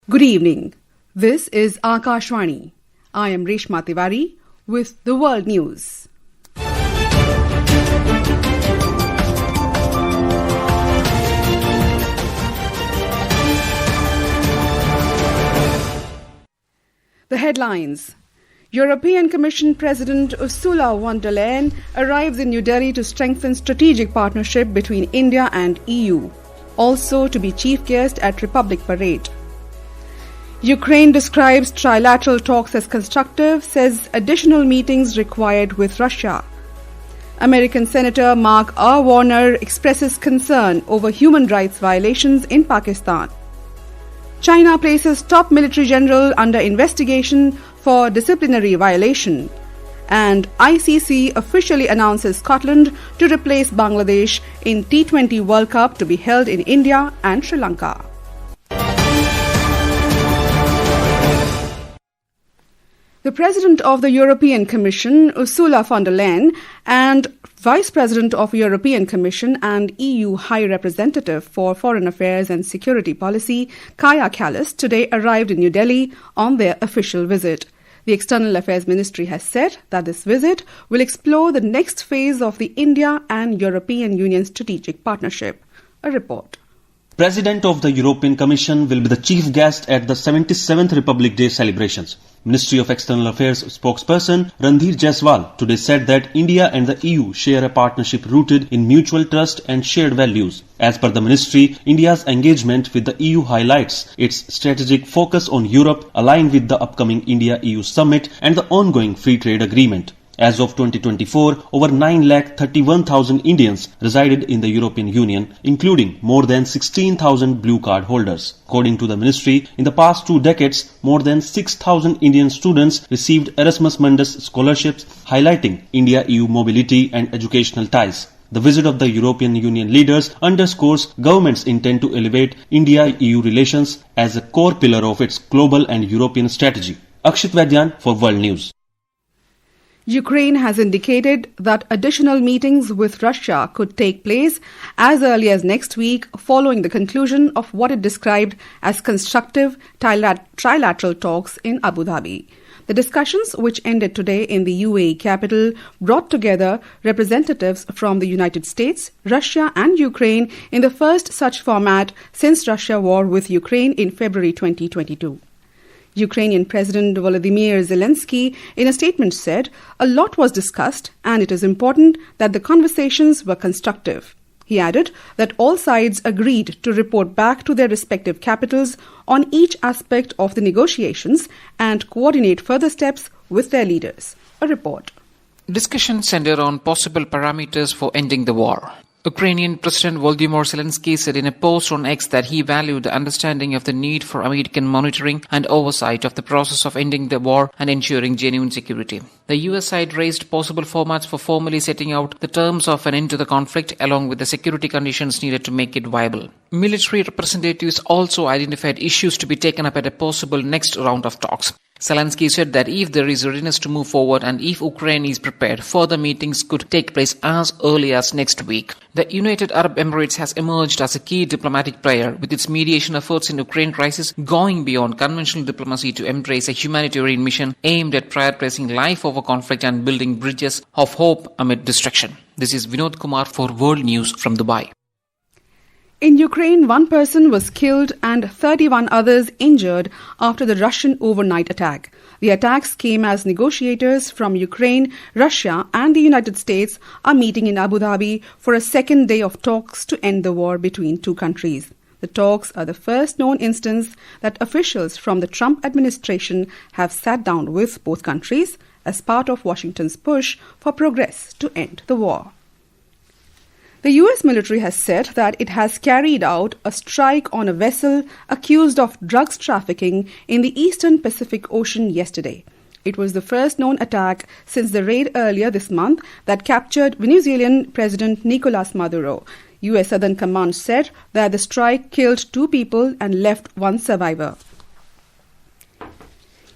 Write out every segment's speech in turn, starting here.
Good evening. This is Akashvani. I am Reshma Tiwari with the World News. The headlines. European Commission President Ursula von der Leyen arrives in New Delhi to strengthen strategic partnership between India and EU, also to be chief guest at Republic Parade. Ukraine describes trilateral talks as constructive, says additional meetings required with Russia. American Senator Mark R. Warner expresses concern over human rights violations in Pakistan. China places top military general under investigation for disciplinary violation. And ICC officially announces Scotland to replace Bangladesh in T20 World Cup to be held in India and Sri Lanka. The President of the European Commission, Ursula von der Leyen, and Vice President of the European Commission and EU High Representative for Foreign Affairs and Security Policy, Kaja Kallas, today arrived in New Delhi on their official visit. The External Affairs Ministry has said that this visit will explore the next phase of the India and European Union strategic partnership. A report. President of the European Commission will be the chief guest at the 77th Republic Day celebrations. Ministry of External Affairs spokesperson Randhir Jaiswal today said that India and the EU share a partnership rooted in mutual trust and shared values. As per the ministry, India's engagement with the EU highlights its strategic focus on Europe, aligned with the upcoming India-EU summit and the ongoing free trade agreement. As of 2024, over 9,31,000 Indians resided in the European Union, including more than 16,000 blue card holders. According to the ministry, in the past 2 decades, more than 6,000 Indian students received Erasmus Mundus scholarships, highlighting India-EU mobility and educational ties. The visit of the European Union leaders underscores government's intent to elevate India-EU relations as a core pillar of its global and European strategy. Akshit Vaidyan for World News. Ukraine has indicated that additional meetings with Russia could take place as early as next week following the conclusion of what it described as constructive trilateral talks in Abu Dhabi. The discussions, which ended today in the UAE capital, brought together representatives from the United States, Russia and Ukraine in the first such format since Russia war with Ukraine in February 2022. Ukrainian President Volodymyr Zelensky in a statement said, "A lot was discussed and it is important that the conversations were constructive." He added that all sides agreed to report back to their respective capitals on each aspect of the negotiations and coordinate further steps with their leaders. A report. Discussions centered on possible parameters for ending the war. Ukrainian President Volodymyr Zelensky said in a post on X that he valued the understanding of the need for American monitoring and oversight of the process of ending the war and ensuring genuine security. The US side raised possible formats for formally setting out the terms of an end to the conflict along with the security conditions needed to make it viable. Military representatives also identified issues to be taken up at a possible next round of talks. Zelensky said that if there is readiness to move forward and if Ukraine is prepared, further meetings could take place as early as next week. The United Arab Emirates has emerged as a key diplomatic player, with its mediation efforts in Ukraine crisis going beyond conventional diplomacy to embrace a humanitarian mission aimed at prioritizing life over conflict and building bridges of hope amid destruction. This is Vinod Kumar for World News from Dubai. In Ukraine, 1 person was killed and 31 others injured after the Russian overnight attack. The attacks came as negotiators from Ukraine, Russia and the United States are meeting in Abu Dhabi for a second day of talks to end the war between two countries. The talks are the first known instance that officials from the Trump administration have sat down with both countries as part of Washington's push for progress to end the war. The US military has said that it has carried out a strike on a vessel accused of drugs trafficking in the eastern Pacific Ocean yesterday. It was the first known attack since the raid earlier this month that captured Venezuelan President Nicolas Maduro. US Southern Command said that the strike killed 2 people and left 1 survivor.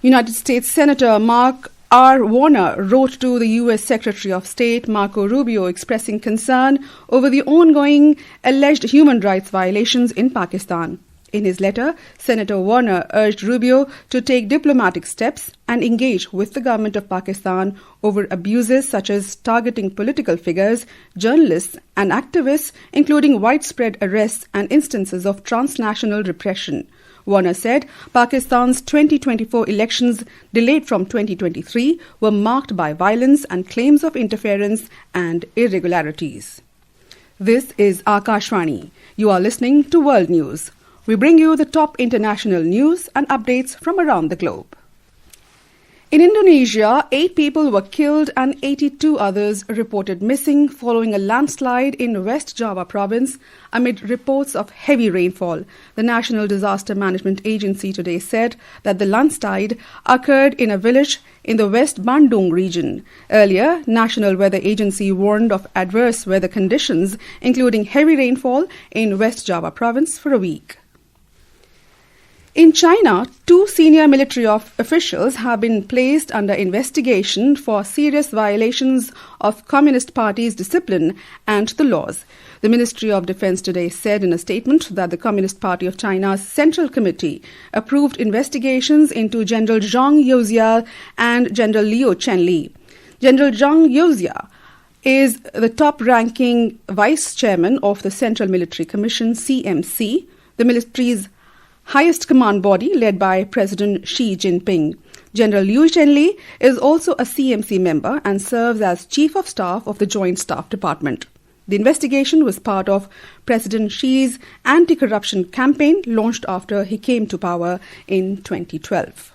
United States Senator Mark R. Warner wrote to the U.S. Secretary of State Marco Rubio expressing concern over the ongoing alleged human rights violations in Pakistan. In his letter, Senator Warner urged Rubio to take diplomatic steps and engage with the government of Pakistan over abuses such as targeting political figures, journalists and activists, including widespread arrests and instances of transnational repression. Warner said Pakistan's 2024 elections, delayed from 2023, were marked by violence and claims of interference and irregularities. This is Akashvani. You are listening to World News. We bring you the top international news and updates from around the globe. In Indonesia, 8 people were killed and 82 others reported missing following a landslide in West Java province amid reports of heavy rainfall. The National Disaster Management Agency today said that the landslide occurred in a village in the West Bandung region. Earlier, National Weather Agency warned of adverse weather conditions, including heavy rainfall in West Java province for a week. In China, 2 senior military officials have been placed under investigation for serious violations of Communist Party's discipline and the laws. The Ministry of Defense today said in a statement that the Communist Party of China's Central Committee approved investigations into General Zhang Youziao and General Liu Chenli. General Zhang Youziao is the top-ranking vice chairman of the Central Military Commission, CMC, the military's highest command body led by President Xi Jinping. General Liu Chenli is also a CMC member and serves as Chief of Staff of the Joint Staff Department. The investigation was part of President Xi's anti-corruption campaign launched after he came to power in 2012.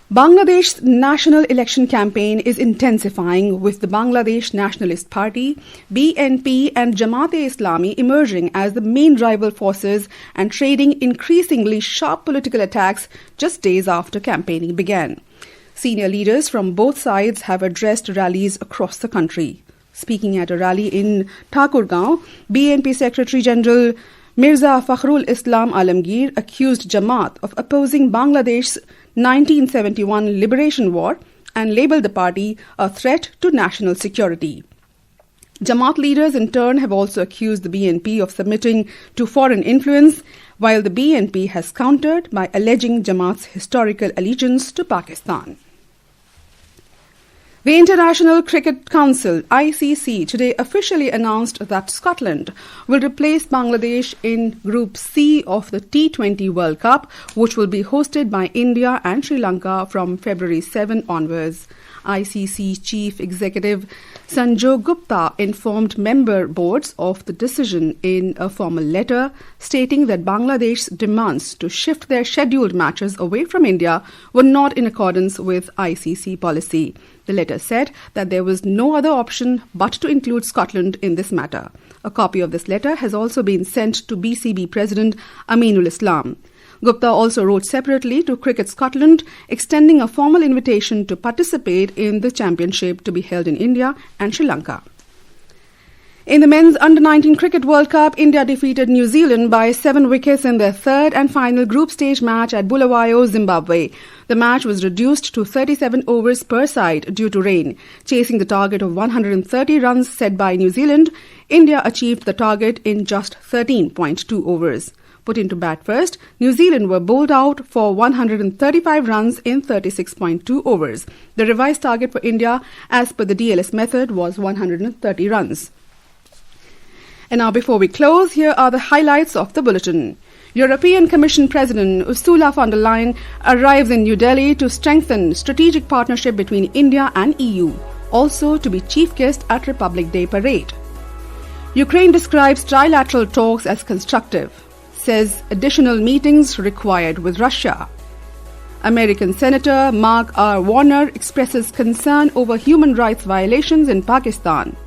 Bangladesh's national election campaign is intensifying, with the Bangladesh Nationalist Party, BNP and Jamaat-e-Islami emerging as the main rival forces and trading increasingly sharp political attacks just days after campaigning began. Senior leaders from both sides have addressed rallies across the country. Speaking at a rally in Thakurgaon, BNP Secretary General Mirza Fakhrul Islam Alamgir accused Jamaat of opposing Bangladesh's 1971 Liberation War and labelled the party a threat to national security. Jamaat leaders in turn have also accused the BNP of submitting to foreign influence, while the BNP has countered by alleging Jamaat's historical allegiance to Pakistan. The International Cricket Council, ICC, today officially announced that Scotland will replace Bangladesh in Group C of the T20 World Cup, which will be hosted by India and Sri Lanka from February 7 onwards. ICC Chief Executive Sanjoy Gupta informed member boards of the decision in a formal letter, stating that Bangladesh's demands to shift their scheduled matches away from India were not in accordance with ICC policy. The letter said that there was no other option but to include Scotland in this matter. A copy of this letter has also been sent to BCB President Aminul Islam. Gupta also wrote separately to Cricket Scotland, extending a formal invitation to participate in the championship to be held in India and Sri Lanka. In the men's Under-19 Cricket World Cup, India defeated New Zealand by 7 wickets in their third and final group stage match at Bulawayo, Zimbabwe. The match was reduced to 37 overs per side due to rain. Chasing the target of 130 runs set by New Zealand, India achieved the target in just 13.2 overs. Put into bat first, New Zealand were bowled out for 135 runs in 36.2 overs. The revised target for India, as per the DLS method, was 130 runs. And now, before we close, here are the highlights of the bulletin. European Commission President Ursula von der Leyen arrives in New Delhi to strengthen strategic partnership between India and EU, also to be chief guest at Republic Day parade. Ukraine describes trilateral talks as constructive, says additional meetings required with Russia. American Senator Mark R. Warner expresses concern over human rights violations in Pakistan.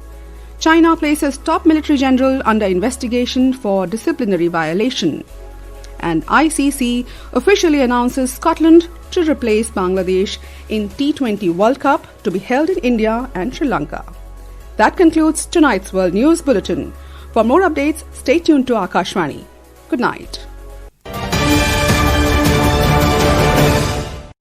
China places top military general under investigation for disciplinary violation. And ICC officially announces Scotland to replace Bangladesh in T20 World Cup to be held in India and Sri Lanka. That concludes tonight's World News Bulletin. For more updates, stay tuned to Akashvani. Good night.